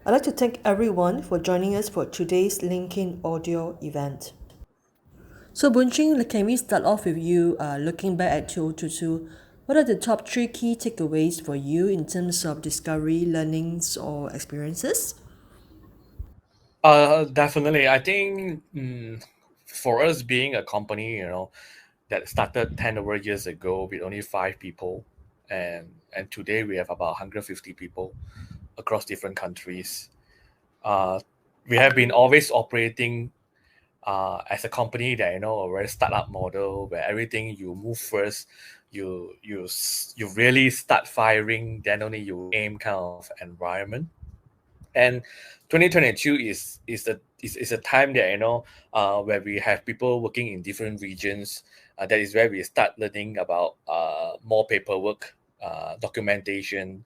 I'd like to thank everyone for joining us for today's LinkedIn audio event. So, Bunching, can we start off with you looking back at 2022? What are the top three key takeaways for you in terms of discovery, learnings, or experiences? Definitely. I think for us being a company, that started 10 over years ago with only 5 people, and today we have about 150 people across different countries. Uh, we have been always operating as a company that a very startup model where everything you move first, you really start firing, then only you aim kind of environment. And 2022 is a time that where we have people working in different regions. That is where we start learning about more paperwork, documentation,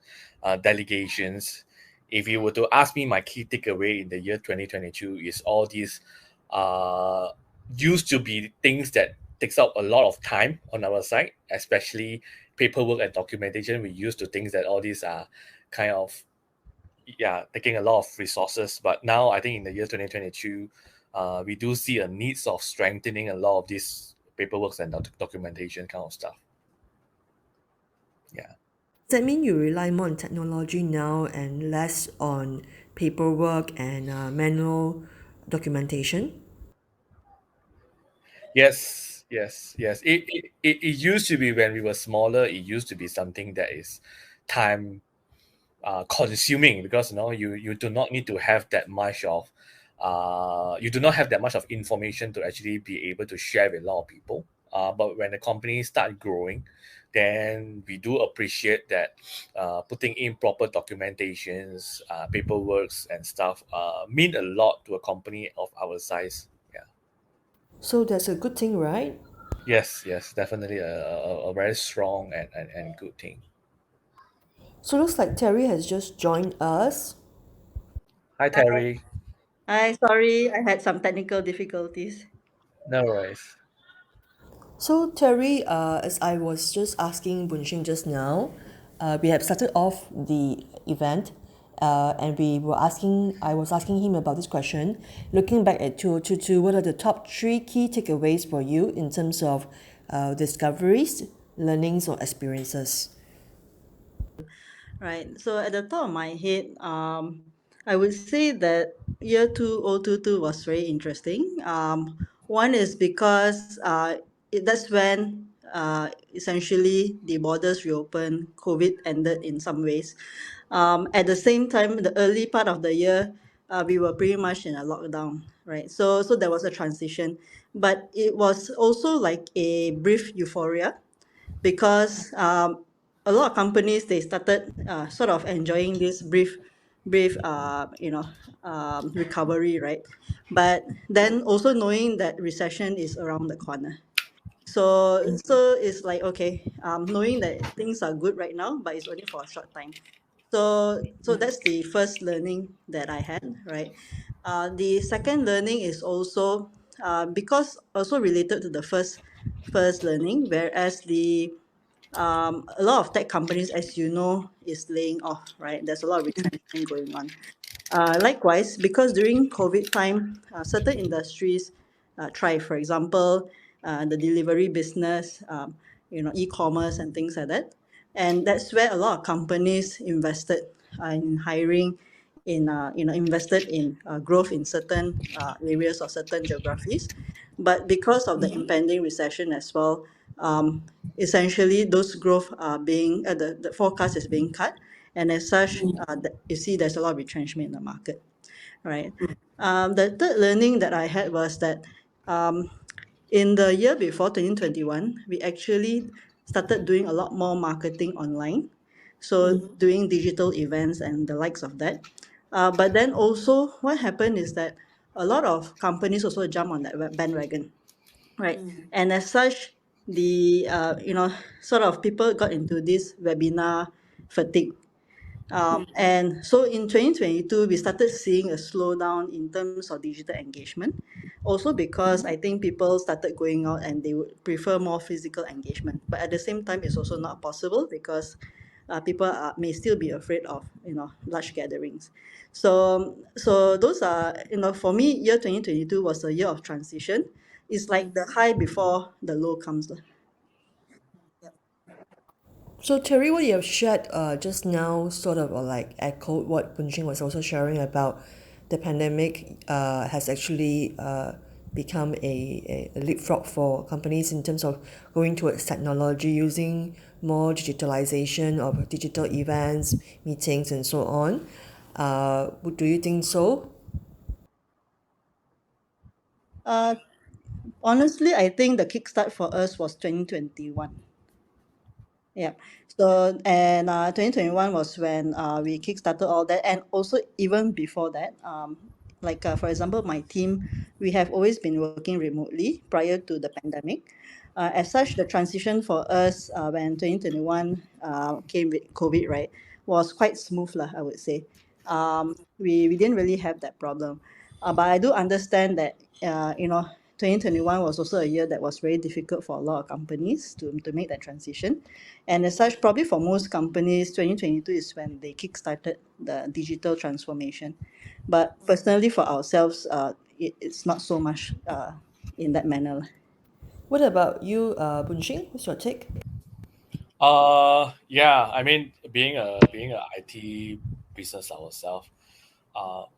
delegations. If you were to ask me, my key takeaway in the year 2022 is all these uh, used to be things that takes up a lot of time on our side, especially paperwork and documentation. We used to think that all these are kind of taking a lot of resources. But now I think in the year 2022, we do see a needs of strengthening a lot of these paperwork and documentation kind of stuff. Yeah. Does that mean you rely more on technology now and less on paperwork and manual documentation? Yes. It used to be when we were smaller. It used to be something that is time consuming because you do not need to have that much of you do not have that much of information to actually be able to share with a lot of people. But when the company start growing, then we do appreciate that putting in proper documentations, paperworks and stuff mean a lot to a company of our size. Yeah. So that's a good thing, right? Yes, definitely a very strong and good thing. So looks like Terry has just joined us. Hi, Terry. Hi, sorry, I had some technical difficulties. No worries. So Terry, as I was just asking Bunxing just now, we have started off the event, and I was asking him about this question. Looking back at 2022, what are the top three key takeaways for you in terms of discoveries, learnings, or experiences? Right. So at the top of my head, I would say that year 2022 was very interesting. One is because that's when essentially the borders reopened, COVID ended in some ways. At the same time, the early part of the year, we were pretty much in a lockdown, right? So there was a transition, but it was also like a brief euphoria because a lot of companies they started sort of enjoying this brief recovery, right? But then also knowing that recession is around the corner. So it's like okay, knowing that things are good right now, but it's only for a short time. So that's the first learning that I had, right? The second learning is also because also related to the first learning, whereas a lot of tech companies, as you know, is laying off, right? There's a lot of retrenchment going on. Likewise, because during COVID time, certain industries thrive. For example, the delivery business, e-commerce and things like that. And that's where a lot of companies invested in hiring, invested in growth in certain areas or certain geographies. But because of the impending recession as well, essentially those growth are being the forecast is being cut, and as such, you see there's a lot of retrenchment in the market, right? The third learning that I had was that um, in the year before 2021, we actually started doing a lot more marketing online, so doing digital events and the likes of that. But then also, what happened is that a lot of companies also jump on that bandwagon, right? And as such, the sort of people got into this webinar fatigue. And so in 2022, we started seeing a slowdown in terms of digital engagement. Also because I think people started going out and they would prefer more physical engagement. But at the same time, it's also not possible because people may still be afraid of large gatherings. So those are, for me, year 2022 was a year of transition. It's like the high before the low comes. So Terry, what you have shared just now sort of like echoed what Bunjing was also sharing about the pandemic has actually become a leapfrog for companies in terms of going towards technology, using more digitalization of digital events, meetings, and so on. Do you think so? Uh, Honestly, I think the kickstart for us was 2021. Yeah. So, and 2021 was when we kickstarted all that, and also even before that, like for example, my team, we have always been working remotely prior to the pandemic. As such, the transition for us when 2021 came with COVID, right, was quite smooth, lah, I would say. We didn't really have that problem. But I do understand that, 2021 was also a year that was very difficult for a lot of companies to make that transition. And as such, probably for most companies, 2022 is when they kickstarted the digital transformation. But personally, for ourselves, it's not so much in that manner. What about you, Bunjing? What's your take? Yeah, I mean, being a IT business ourselves,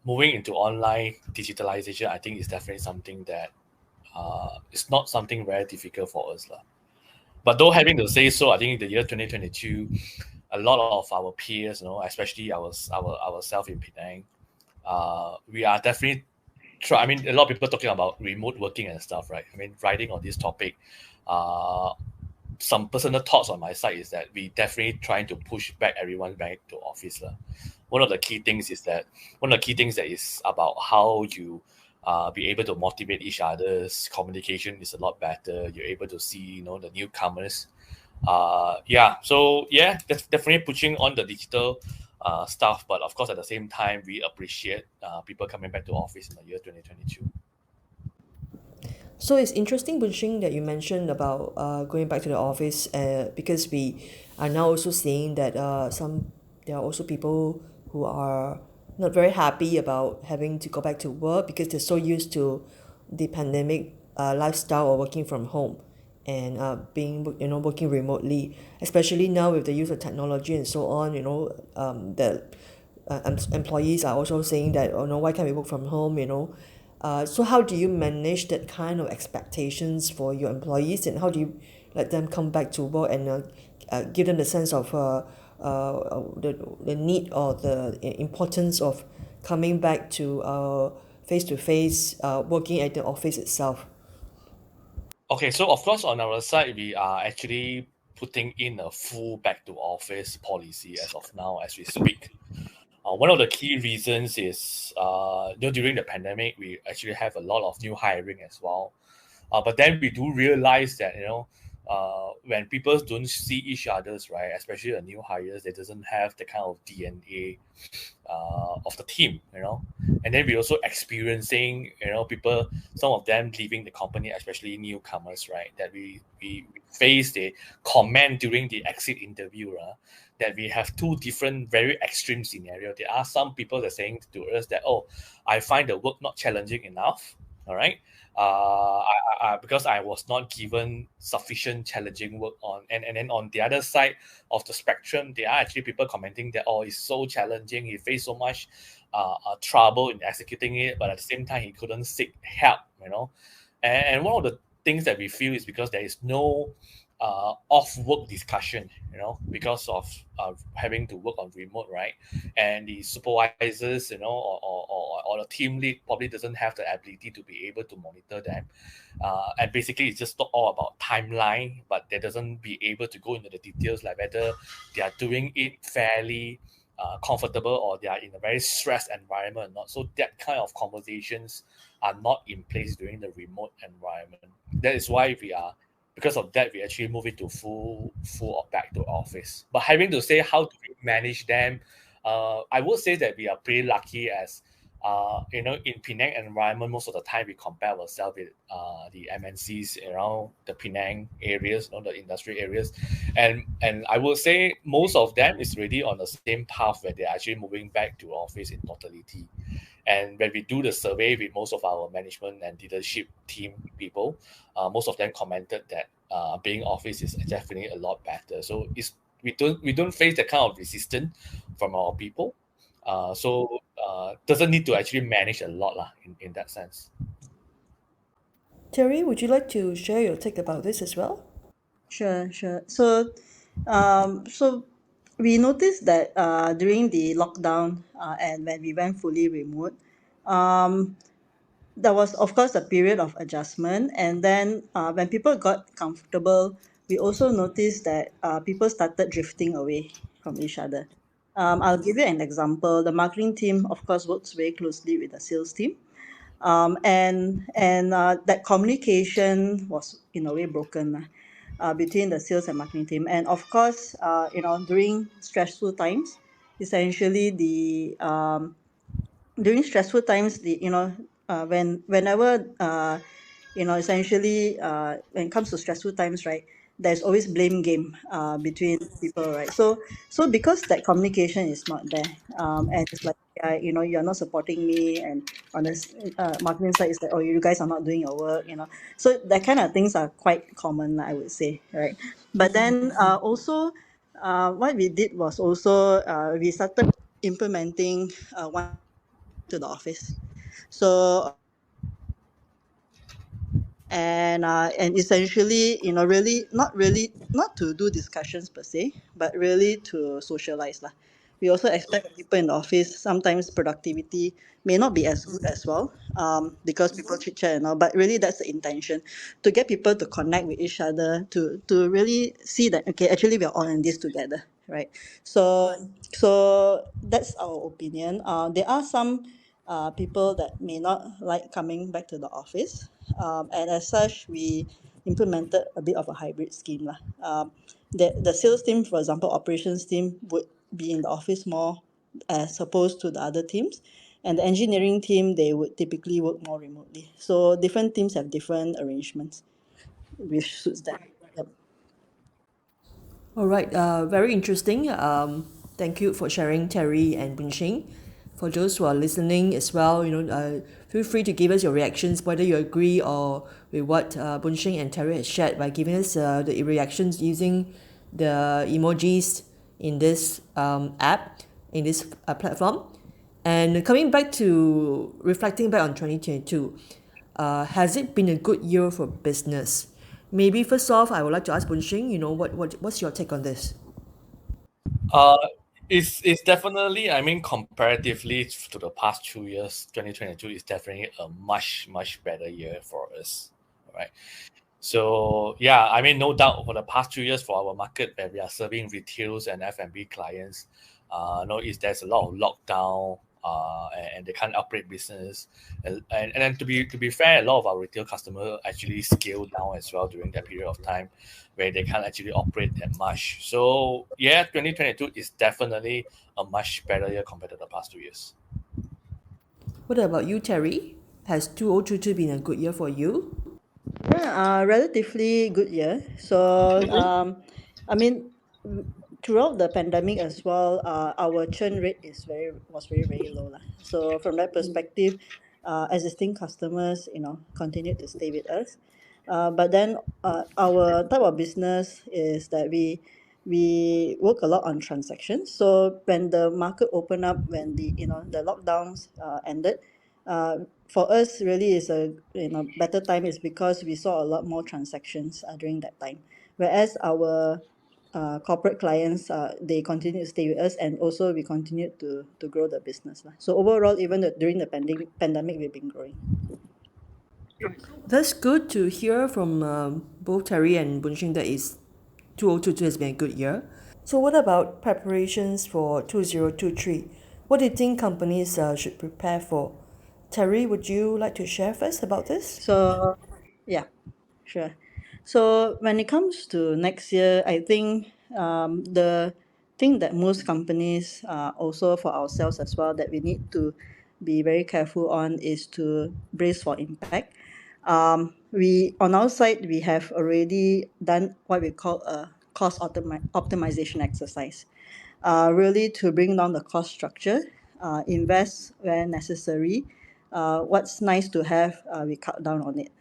moving into online digitalization, I think is definitely something that it's not something very difficult for us, lah. But though having to say so, I think in the year 2022, a lot of our peers, especially ourselves in Penang, we are definitely try. I mean, a lot of people talking about remote working and stuff, right? I mean, writing on this topic, uh, some personal thoughts on my side is that we definitely trying to push back everyone back to office. One of the key things is that is about how you be able to motivate each other's communication is a lot better. You're able to see, the newcomers. Yeah, so yeah, that's definitely pushing on the digital stuff, but of course at the same time we appreciate people coming back to office in the year 2022. So it's interesting, Bunshing, that you mentioned about going back to the office because we are now also seeing that there are also people who are not very happy about having to go back to work because they're so used to the pandemic lifestyle of working from home and being working remotely, especially now with the use of technology and so on. The employees are also saying that, oh no, why can't we work from home? So how do you manage that kind of expectations for your employees, and how do you let them come back to work and give them the sense of the need or the importance of coming back to face to face working at the office itself? Okay, so of course on our side we are actually putting in a full back to office policy as of now as we speak. One of the key reasons is during the pandemic we actually have a lot of new hiring as well. But then we do realize that when people don't see each other's, right, especially the new hires, they doesn't have the kind of DNA of the team, and then we also experiencing, people, some of them leaving the company, especially newcomers, right, that we faced a comment during the exit interview, that we have two different very extreme scenario. There are some people that are saying to us that, oh, I find the work not challenging enough, all right, because I was not given sufficient challenging work on, and then on the other side of the spectrum, there are actually people commenting that, oh, it's so challenging, he faced so much trouble in executing it, but at the same time he couldn't seek help, and one of the things that we feel is because there is no off work discussion, because of having to work on remote, right, and the supervisors, or the team lead probably doesn't have the ability to be able to monitor them, and basically it's just not all about timeline, but they doesn't be able to go into the details like whether they are doing it fairly comfortable or they are in a very stressed environment or not. So that kind of conversations are not in place during the remote environment. That is why because of that, we actually move into full or back to office. But having to say how do we manage them, I would say that we are pretty lucky as in Penang environment, most of the time we compare ourselves with the MNCs around the Penang areas, the industry areas, and I will say most of them is really on the same path where they're actually moving back to office in totality. And when we do the survey with most of our management and leadership team people, most of them commented that being office is definitely a lot better. So we don't face that kind of resistance from our people. Doesn't need to actually manage a lot lah in that sense. Terry, would you like to share your take about this as well? Sure, sure. So we noticed that during the lockdown and when we went fully remote, um, there was of course a period of adjustment, and then when people got comfortable, we also noticed that people started drifting away from each other. I'll give you an example. The marketing team, of course, works very closely with the sales team, and that communication was in a way broken between the sales and marketing team. And of course, during stressful times, essentially during stressful times, whenever essentially when it comes to stressful times, right, there's always blame game between people, right? So because that communication is not there, and it's like, you're not supporting me, and on this marketing side is that, oh, you guys are not doing your work, so that kind of things are quite common, I would say, right? But then also what we did was also we started implementing one to the office. So and essentially, really not to do discussions per se, but really to socialize lah. We also expect people in the office, sometimes productivity may not be as good as well, because people chit chat and all, but really that's the intention, to get people to connect with each other, to really see that, okay, actually we're all in this together, right? So that's our opinion. There are some people that may not like coming back to the office, and as such, we implemented a bit of a hybrid scheme lah. The sales team, for example, operations team would be in the office more as opposed to the other teams, and the engineering team, they would typically work more remotely. So different teams have different arrangements which suits them. Yep. All right, very interesting. Thank you for sharing, Terry and Bunxing. For those who are listening as well, feel free to give us your reactions, whether you agree or with what Bunxing and Terry has shared, by giving us the reactions using the emojis in this app, in this platform. And coming back to reflecting back on 2022, has it been a good year for business? Maybe first off, I would like to ask Bunxing, what's your take on this? Uh, it's definitely, I mean, comparatively to the past 2 years, 2022 is definitely a much, much better year for us, right? So yeah, I mean, no doubt for the past 2 years for our market where we are serving retails and F&B clients, there's a lot of lockdown, and they can't operate business, and then to be fair, a lot of our retail customers actually scaled down as well during that period of time, where they can't actually operate that much. So yeah, 2022 is definitely a much better year compared to the past 2 years. What about you, Terry? Has 2022 been a good year for you? Yeah, relatively good year. So, I mean, throughout the pandemic as well, our churn rate was very low lah. So from that perspective, existing customers, continued to stay with us. But then our type of business is that we work a lot on transactions. So when the market opened up, when the lockdowns ended, for us really is a better time, is because we saw a lot more transactions during that time, whereas our corporate clients, they continue to stay with us, and also we continue to grow the business lah. So overall, even during the pandemic, we've been growing. That's good to hear from both Terry and Bunxing that 2022 has been a good year. So what about preparations for 2023? What do you think companies should prepare for? Terry, would you like to share first about this? So yeah, sure. So when it comes to next year, I think the thing that most companies, also for ourselves as well, that we need to be very careful on is to brace for impact. We on our side we have already done what we call a optimization exercise, really to bring down the cost structure, invest where necessary. What's nice to have, we cut down on it.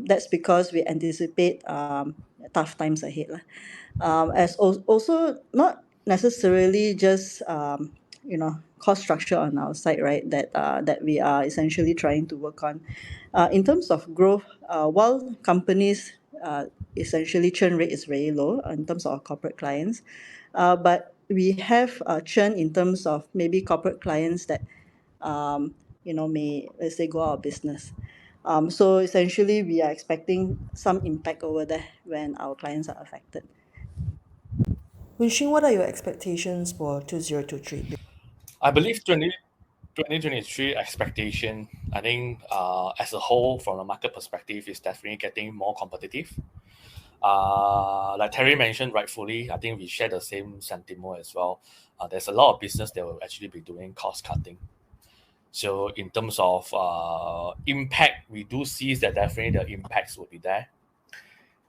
That's because we anticipate tough times ahead lah. Also not necessarily just cost structure on our side, right? That we are essentially trying to work on. In terms of growth, while companies essentially churn rate is very low in terms of our corporate clients, but we have churn in terms of maybe corporate clients that may, let's say, go out of business. So essentially, we are expecting some impact over there when our clients are affected. Boon Ching, what are your expectations for 2023? I believe 2023 expectation, I think as a whole, from a market perspective, is definitely getting more competitive. Like Terry mentioned rightfully, I think we share the same sentiment as well. There's a lot of business that will actually be doing cost cutting. So in terms of impact, we do see that definitely the impacts will be there.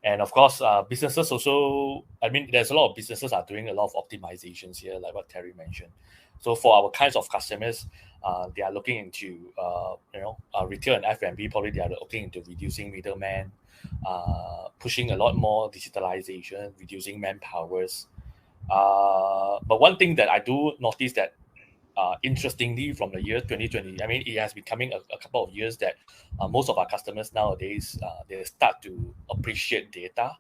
And of course, businesses also, I mean, there's a lot of businesses are doing a lot of optimizations here, like what Terry mentioned. So for our kinds of customers, they are looking into, retail and F&B, probably they are looking into reducing middlemen, pushing a lot more digitalization, reducing manpowers. But one thing that I do notice that, interestingly, from the year 2020, I mean, it has been coming a couple of years that most of our customers nowadays, they start to appreciate data.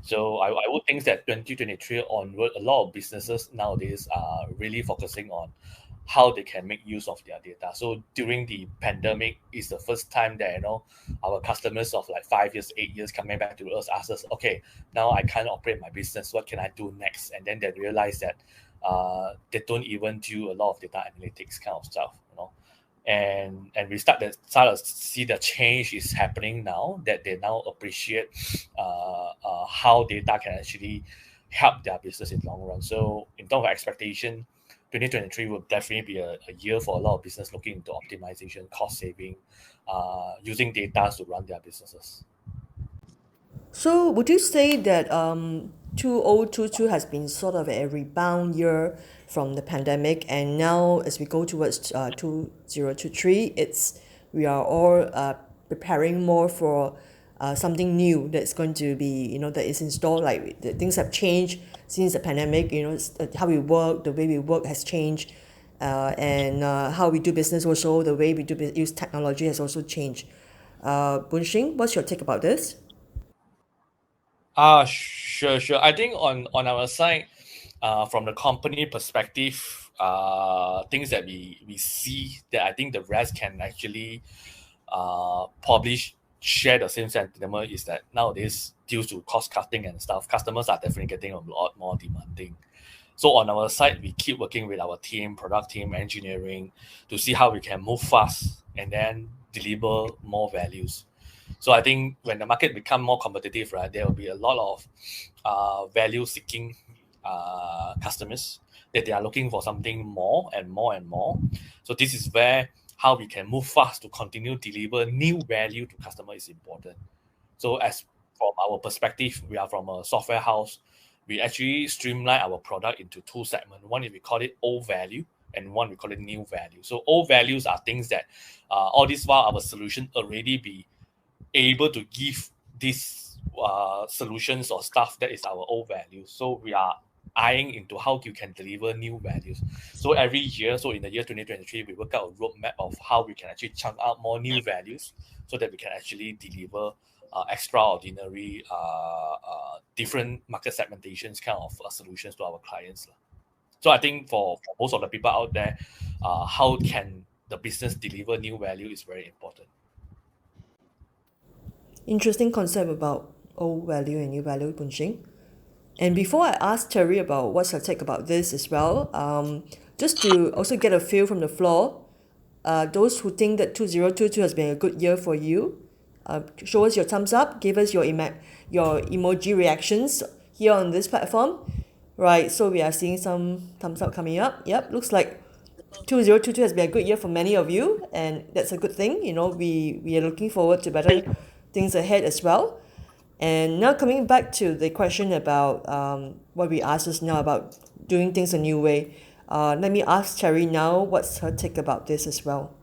So I would think that 2023 onward, a lot of businesses nowadays are really focusing on how they can make use of their data. So during the pandemic, is the first time that our customers of like 5 years, 8 years coming back to us, ask us, okay, now I can't operate my business. What can I do next? And then they realize that they don't even do a lot of data analytics kind of stuff, and we start to see the change is happening now, that they now appreciate how data can actually help their business in the long run. So in terms of expectation, 2023 will definitely be a year for a lot of business looking into optimization, cost saving, using data to run their businesses. So would you say that 2022 has been sort of a rebound year from the pandemic, and now as we go towards 2023, we are all preparing more for something new that's going to be, that is installed, like the things have changed since the pandemic, how we work, the way we work has changed, and how we do business also, the way we use technology has also changed. Boon Ching, what's your take about this? Sure. I think on our side, from the company perspective, things that we see that I think the rest can actually probably share the same sentiment is that nowadays, due to cost cutting and stuff, customers are definitely getting a lot more demanding. So on our side, we keep working with our team, product team, engineering, to see how we can move fast and then deliver more values. So I think when the market become more competitive, right, there will be a lot of value-seeking customers that they are looking for something more and more and more. So this is where how we can move fast to continue deliver new value to customer is important. So as from our perspective, we are from a software house. We actually streamline our product into two segments. One is we call it old value, and one we call it new value. So old values are things that all this while our solution already be able to give these solutions or stuff that is our old value. So we are eyeing into how you can deliver new values. So every year, so in the year 2023, we work out a roadmap of how we can actually chunk out more new values so that we can actually deliver extraordinary, different market segmentations kind of solutions to our clients. So I think for most of the people out there, how can the business deliver new value is very important. Interesting concept about old value and new value, Boon Ching. And before I ask Terry about what's her take about this as well, just to also get a feel from the floor, those who think that 2022 has been a good year for you, show us your thumbs up, give us your emoji reactions here on this platform. Right, so we are seeing some thumbs up coming up. Yep, looks like 2022 has been a good year for many of you, and that's a good thing. We are looking forward to better things ahead as well. And now coming back to the question about what we asked us now about doing things a new way. Let me ask Cherry now what's her take about this as well.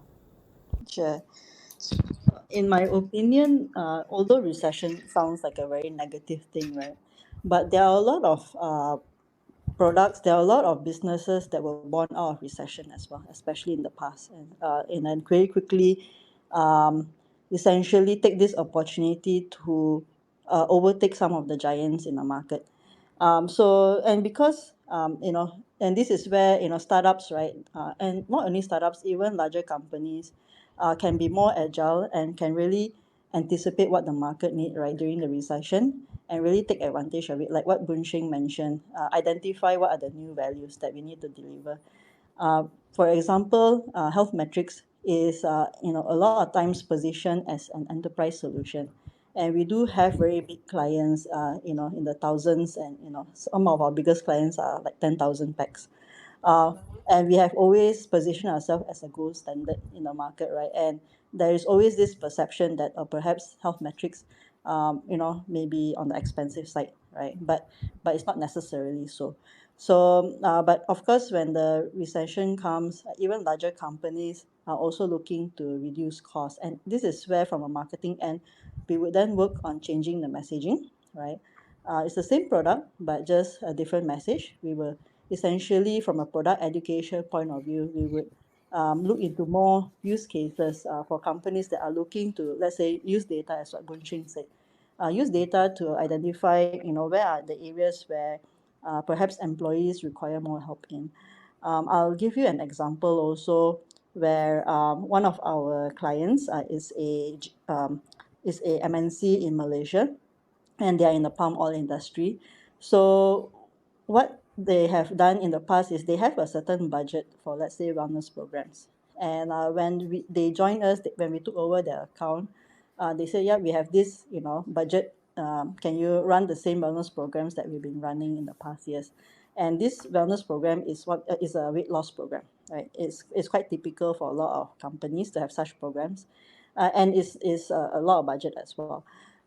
Sure. In my opinion, although recession sounds like a very negative thing, right? But there are a lot of products, there are a lot of businesses that were born out of recession as well, especially in the past. And then very quickly, um, essentially take this opportunity to overtake some of the giants in the market. And because, and this is where, startups, right? And not only startups, even larger companies can be more agile and can really anticipate what the market need, right, during the recession and really take advantage of it. Like what Boon Shing mentioned, identify what are the new values that we need to deliver. For example, health metrics is a lot of times positioned as an enterprise solution, and we do have very big clients, in the thousands, and some of our biggest clients are like 10,000 packs. Uh, and we have always positioned ourselves as a gold standard in the market, right? And there is always this perception that perhaps health metrics, maybe on the expensive side, right? But it's not necessarily so. But of course, when the recession comes, even larger companies are also looking to reduce costs, and this is where, from a marketing end, we would then work on changing the messaging, right? It's the same product, but just a different message. We will essentially, from a product education point of view, we would look into more use cases for companies that are looking to, let's say, use data, as what Boon Ching said. Use data to identify, where are the areas where perhaps employees require more help in. I'll give you an example also where one of our clients is a MNC in Malaysia, and they are in the palm oil industry. So what they have done in the past is they have a certain budget for, let's say, wellness programs. And when they joined us, when we took over their account, they said, yeah, we have this, budget. Can you run the same wellness programs that we've been running in the past years? And this wellness program is a weight loss program, right? It's quite typical for a lot of companies to have such programs, and is a lot of budget as well.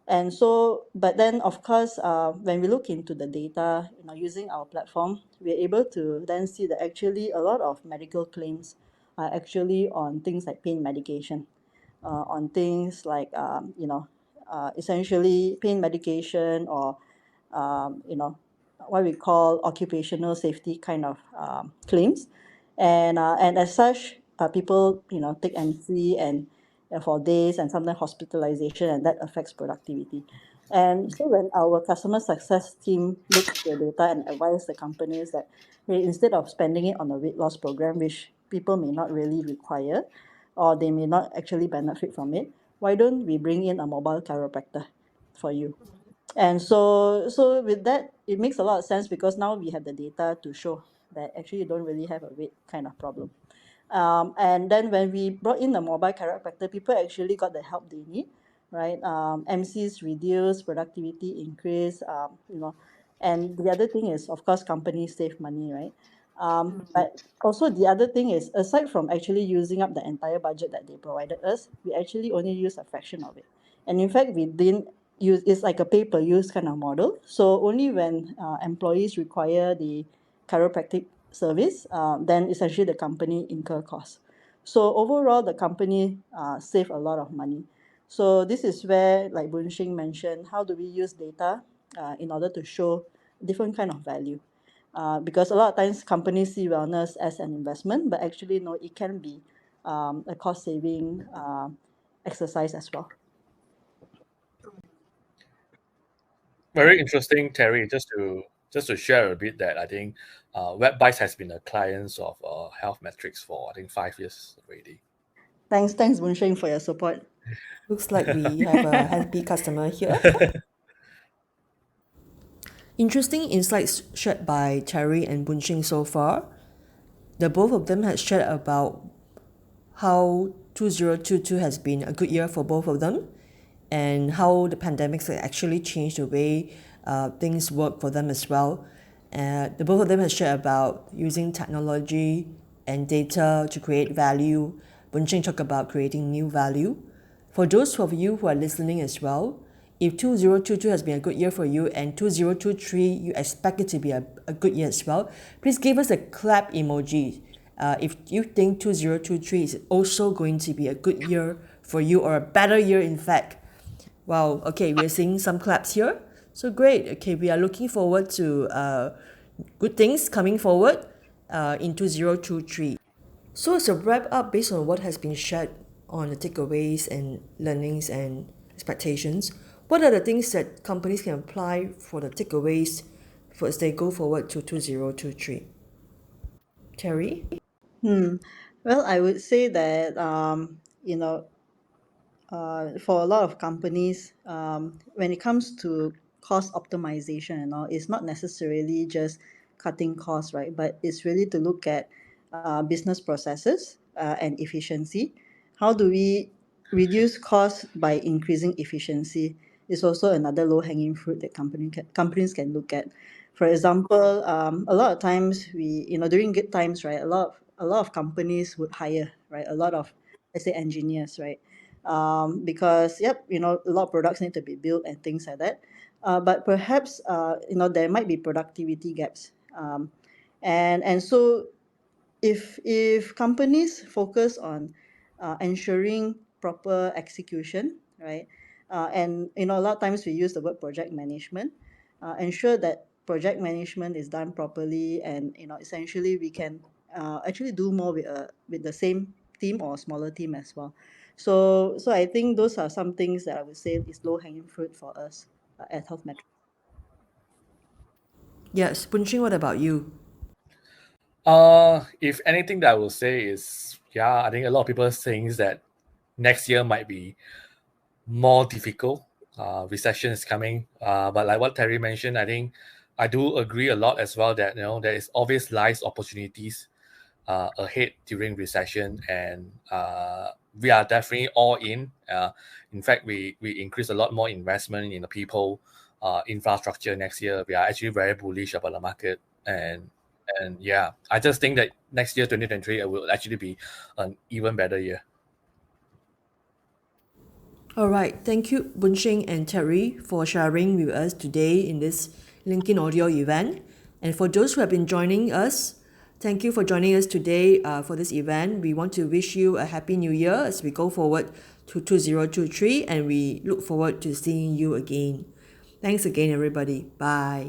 And so, but then of course, when we look into the data, using our platform, we're able to then see that actually a lot of medical claims are actually on things like pain medication, on things like, essentially pain medication, or what we call occupational safety kind of claims. And as such, people, take MC and for days, and sometimes hospitalization, and that affects productivity. And so when our customer success team looks at the data and advise the companies that, hey, instead of spending it on a weight loss program, which people may not really require, or they may not actually benefit from it, why don't we bring in a mobile chiropractor for you? And so with that, it makes a lot of sense, because now we have the data to show that actually you don't really have a weight kind of problem. And then when we brought in the mobile chiropractor, people actually got the help they need, right? MCs reduce, productivity increase, and the other thing is, of course, companies save money, right? But also the other thing is, aside from actually using up the entire budget that they provided us, we actually only use a fraction of it. And in fact, we didn't use, it's like a pay-per-use kind of model. So only when employees require the chiropractic service, then essentially the company incur costs. So overall, the company save a lot of money. So this is where, like Boon Shing mentioned, how do we use data in order to show different kind of value? Because a lot of times companies see wellness as an investment, but actually no, it can be a cost saving exercise as well. Very interesting, Terry. Just to share a bit that I think WebBites has been a client of Health Metrics for I think 5 years already. Thanks, Boon Shing, for your support. Looks like we have a happy customer here. Interesting insights shared by Terry and Boon Shing so far. The both of them had shared about how 2022 has been a good year for both of them, and how the pandemics have actually changed the way things work for them as well. The both of them have shared about using technology and data to create value. Boon Ching talked about creating new value. For those of you who are listening as well, if 2022 has been a good year for you and 2023 you expect it to be a good year as well, please give us a clap emoji. If you think 2023 is also going to be a good year for you or a better year, in fact. Wow, okay, we are seeing some claps here. So great. Okay, we are looking forward to good things coming forward in 2023. So as a wrap up, based on what has been shared on the takeaways and learnings and expectations, what are the things that companies can apply for the takeaways for as they go forward to 2023? Terry? Well, I would say that for a lot of companies, when it comes to cost optimization and all, it's not necessarily just cutting costs, right? But it's really to look at business processes and efficiency. How do we reduce costs by increasing efficiency? Is also another low-hanging fruit that companies can look at. For example, a lot of times during good times, right? A lot of companies would hire, right? A lot of, let's say, engineers, right? Because a lot of products need to be built and things like that. But perhaps there might be productivity gaps, and so if companies focus on ensuring proper execution, right? And a lot of times we use the word project management. Ensure that project management is done properly, and essentially we can actually do more with the same team or smaller team as well. So I think those are some things that I would say is low hanging fruit for us at Health Metrics. Yes, Boon Ching, what about you? If anything that I will say is, I think a lot of people are saying is that next year might be more difficult. Recession is coming. But like what Terry mentioned, I think I do agree a lot as well that there is always lies opportunities ahead during recession, and we are definitely all in. In fact, we increase a lot more investment in the people infrastructure next year. We are actually very bullish about the market, and I just think that next year 2023 will actually be an even better year. All right, thank you, Boon Ching and Terry, for sharing with us today in this LinkedIn audio event. And for those who have been joining us, thank you for joining us today for this event. We want to wish you a happy new year as we go forward to 2023, and we look forward to seeing you again. Thanks again, everybody. Bye.